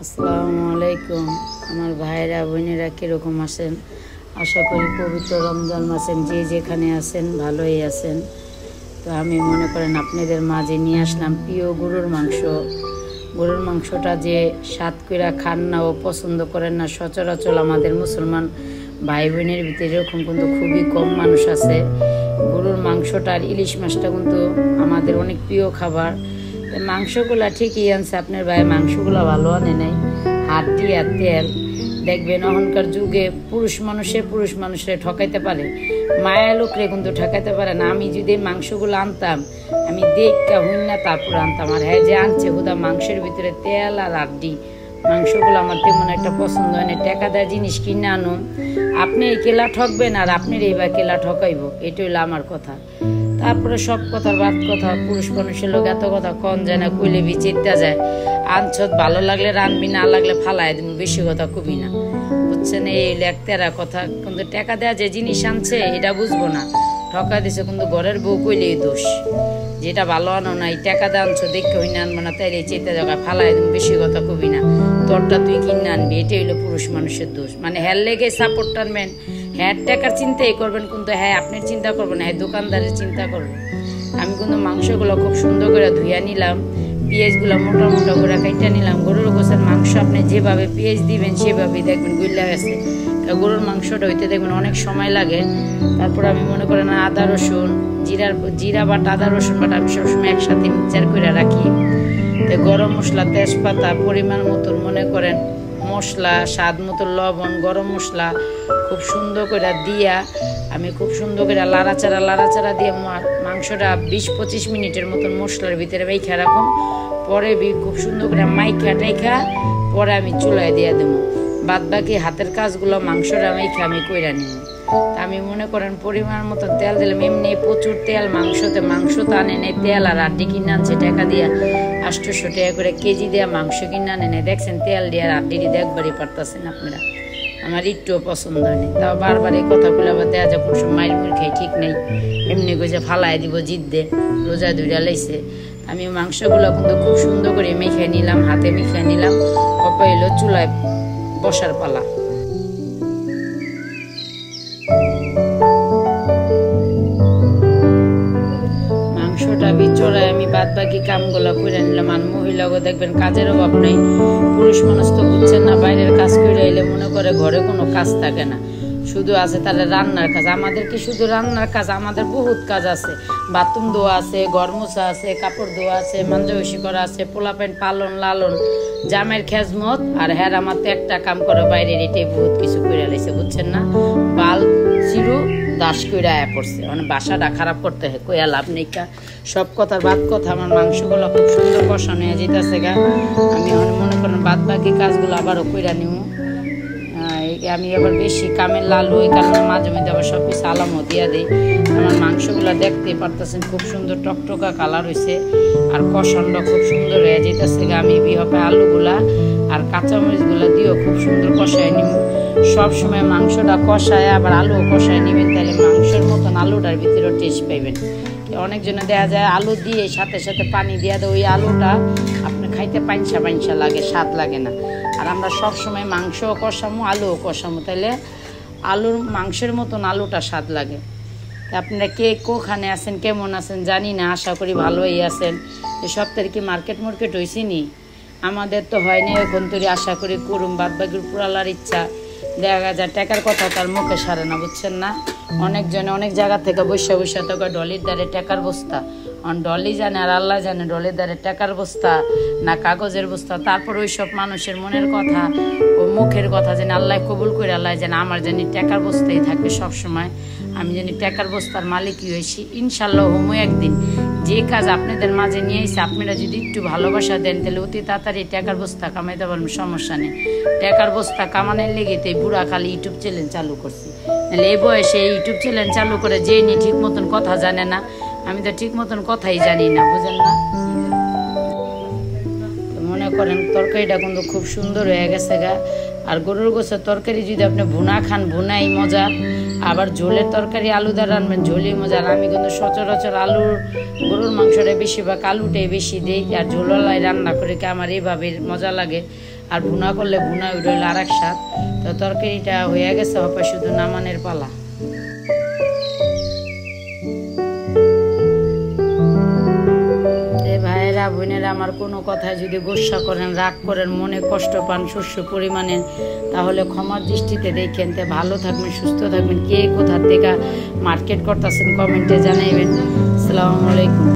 আসসালামু আলাইকুম। আমার ভাইয়েরা বোনেরা কীরকম আছেন? আশা করি পবিত্র রমজান মাসেন যে যেখানে আছেন ভালোই আছেন। তো আমি মনে করেন আপনাদের মাঝে নিয়ে আসলাম প্রিয় গরুর মাংস। গরুর মাংসটা যে স্বাদ কইরা খান না ও পছন্দ করেন না সচরাচর আমাদের মুসলমান ভাই বোনের ভিতরে এরকম কিন্তু খুবই কম মানুষ আছে। গরুর মাংসটা আর ইলিশ মাছটা কিন্তু আমাদের অনেক প্রিয় খাবার। মাংসগুলা ঠিকই আনছে আপনার ভাই, মাংসগুলা ভালো আনে নাই, হাড্ডি আর তেল। দেখবেন এখনকার যুগে পুরুষ মানুষে ঠকাইতে পারে, মায়া লোকরে কিন্তু ঠকাইতে পারে না। আমি যদি মাংসগুলো আনতাম, আমি দেখা হইন না তারপর আনতাম। আর হ্যাঁ, যে আনছে হুদা মাংসের ভিতরে তেল আর হাড্ডি, মাংসগুলো আমার তেমন একটা পছন্দ হয় না। টাকা দেওয়া জিনিস কিনে আনুন, আপনি এই কেলা ঠকবেন আর আপনার এইবার কেলা ঠকাইব, এটা হইলো আমার কথা। তারপরে সব কথার বাদ কথা, পুরুষ মানুষের লোক এত কথা কন যায় না, কইলে বিচিত্তা যায়। আনছত ভালো লাগলে রানবি, না লাগলে ফালাই দিব, বেশি কথা কবি না, বুঝছেন? এই লেখতেরা কথা। কিন্তু টাকা দেওয়া যে জিনিস আনছে এটা বুঝবো না, ঠকা দিছে। কিন্তু ঘরের বউ কইলেই দোষ, যেটা ভালো আনো না, এই টাকা দিয়ে আনছো দেখে হইনা আনবো না, তাইলে চেতে জায়গায় ফালাই দিব, বেশি কথা কবি না, তোরটা তুই কিনে আনবি। এটাই হইলো পুরুষ মানুষের দোষ। মানে হ্যার লেগে সাপোর্ট টানবেন, হ্যাঁ টাকার চিন্তাই করবেন, কিন্তু হ্যাঁ আপনার চিন্তা করবেন, হ্যাঁ দোকানদারের চিন্তা করবেন। আমি কিন্তু মাংসগুলো খুব সুন্দর করে ধুইয়া নিলাম, পেঁয়াজগুলো মোটা মোটা করে কাইটা নিলাম। গরুর গোছের মাংস আপনি যেভাবে পেঁয়াজ দিবেন সেভাবেই দেখবেন গুইলা গেছে। গরুর মাংসটা হইতে দেখবেন অনেক সময় লাগে। তারপর আমি মনে করেন আদা রসুন, জিরা বাটা, আদা রসুন বাটা আমি সবসময় একসাথে মিক্সচার করে রাখি। তো গরম মশলা, তেজপাতা, পরিমাণ মতো মনে করেন মশলা, স্বাদ মতো লবণ, গরম মশলা খুব সুন্দর করে দিয়া আমি খুব সুন্দর করে লাড়াচাড়া দিয়ে মাংসটা 20-25 মিনিটের মতন মশলার ভিতরে মাইখা রাখুন। পরে খুব সুন্দর করে মাইখা টাইখা পরে আমি চুলায় দিয়ে দেবো। বাদ বাকি হাতের কাজগুলো মাংসটা মাইখা আমি কইরা নিব। আমি মনে করেন পরিমাণ মতো তেল দিলাম, এমনি প্রচুর তেল মাংসতে। মাংস তো আনে নেই, তেল আর হাড্ডি কিনে আনছে টাকা দিয়া 800 টাকা করে কেজি দেওয়া মাংস কিনে আনে নেই। দেখছেন তেল দিয়ে আর হাড্ডি দিয়ে দেখবারই পারতেছেন আপনারা। আমার একটুও পছন্দ হয়নি, তাও বারবার এই কথাগুলো আবার দেওয়া যায় কোনো মায়ের মুড় খাই ঠিক নেই, এমনি কইছে ফালাই দিব জিদ্দে, রোজা ধুইরা লাইছে। আমি মাংসগুলো কিন্তু খুব সুন্দর করে মেখে নিলাম, হাতে মেখে নিলাম। অপা এলো চুলায় বসার পালা। মাংসটা বিচড়ায় আমি বাদ বাকি কামগুলো করে নিলাম। আর মহিলাগো দেখবেন কাজের অভাব নেই, পুরুষ মানুষ তো বুঝছেন না, বাইরের কাজ করে এলে মনে করে ঘরে কোনো কাজ থাকে না, শুধু আছে তাহলে রান্নার কাজ। আমাদের কি শুধু রান্নার কাজ? আমাদের বহুত কাজ আছে, বাথরুম ধোয়া আছে, ঘর মোছা আছে, কাপড় ধোয়া আছে, মাঞ্জাবসি করা আছে, পোলাপাইন পালন লালন, জামের খেজমত। আর হ্যাঁ, আমার তো একটা কাম করে বাইরের, এটাই বহুত কিছু করে লাইছে, বুঝছেন না? বাল চিরু দাস কইরা আয়া পড়ছে, মানে বাসাটা খারাপ করতে হয়, কইয়া লাভ নেই। সব কথার বাদ কথা, আমার মাংসগুলো খুব সুন্দর কষানো হয়ে যেতেছে গা। আমি মনে করেন বাদ বাকি কাজগুলো আবারও কইরা নিব। আমি আবার বেশি কামের লালু, এই কারণে মাঝে মধ্যে আবার সব কিছু আলামও দিয়া দিই। আমার মাংসগুলো দেখতে পারতেছেন খুব সুন্দর টকটকা কালার হয়েছে, আর কষানটা খুব সুন্দর হয়ে যেতেছে। আমি বিহপে আলুগুলা আর কাঁচামরিচগুলা দিয়েও খুব সুন্দর কষায় নিব। সবসময় মাংসটা কষায় আবার আলুও কষায় নেবেন, তাহলে মাংসের মতন আলুটার ভিতরেও টেস্ট পাইবেন। অনেকজনে দেওয়া যায় আলু দিয়ে সাথে সাথে পানি দিয়ে দেয়, ওই আলুটা আপনার খাইতে পাইনসা লাগে, স্বাদ লাগে না। আর আমরা সবসময় মাংসও কষামো, আলুও কষামো, তাহলে আলুর মাংসের মতন আলুটা স্বাদ লাগে। আপনারা কে কোখানে আছেন, কেমন আছেন জানি না, আশা করি ভালোই আছেন। এই সপ্তাহে কি মার্কেট হয়েছি নি? আমাদের তো হয়নি এখন, তৈরি আশা করি করুম। বাদ বাকির পুরালার ইচ্ছা, দেখা যায় টাকার কথা তার মুখে সারে না, বুঝছেন না? অনেকজনে অনেক জায়গা থেকে বৈশা তোকে ডলির দ্বারে টাকার বস্তা, ডলি জানে আর আল্লাহ জানে ডলির দ্বারে টাকার বস্তা না কাগজের বস্তা। তারপর ওই সব মানুষের মনের কথা ও মুখের কথা যেন আল্লাহ কবুল করে, আল্লাহ যেন আমার জানি টাকার বস্তাই থাকবে সবসময়, আমি জানি টাকার বস্তার মালিকই হয়েছি ইনশাল্লাহ হমু একদিন। যে কাজ আপনাদের মাঝে নিয়ে এসে আপনারা যদি একটু ভালোবাসা দেন, তাহলে অতি তাড়াতাড়ি টাকার বস্তা কামাইতে পারবেন, সমস্যা নেই। টাকার বস্তা কামানোর লেগে তো বুড়া খালি ইউটিউব চ্যানেল চালু করছি, তাহলে এই বয়সে ইউটিউব চ্যানেল চালু করে যে নি ঠিক মতন কথা জানে না। আমি তো ঠিক মতন কথাই জানি না, বুঝেন না? মনে করেন তরকারিটা কিন্তু খুব সুন্দর হয়ে গেছে গা। আর গরুর গোছের তরকারি যদি আপনি ভুনা খান, ভুনাই মজা। আবার ঝোলের তরকারি আলুদার রান্নবেন, ঝোলই মজা। আর আমি কিন্তু সচরাচর গরুর মাংসটা বেশিরভাগ আলুটাই বেশি দিই, আর ঝোলওয়ালাই রান্না করে আমার এইভাবে মজা লাগে। আর ভুনা করলে ভুনা ওইটা হইলো আর এক স্বাদ। তো তরকারিটা হয়ে গেছে, হবে শুধু নামানের পালা। ভাইয়েরা বোনেরা, আমার কোনো কথায় যদি গোসা করেন, রাগ করেন, মনে কষ্ট পান শস্য পরিমাণে, তাহলে ক্ষমার দৃষ্টিতে দেখেন। তো ভালো থাকবেন, সুস্থ থাকবেন। কে কোথা থেকে মার্কেট করতেছেন কমেন্টে জানাইবেন। আসসালামু আলাইকুম।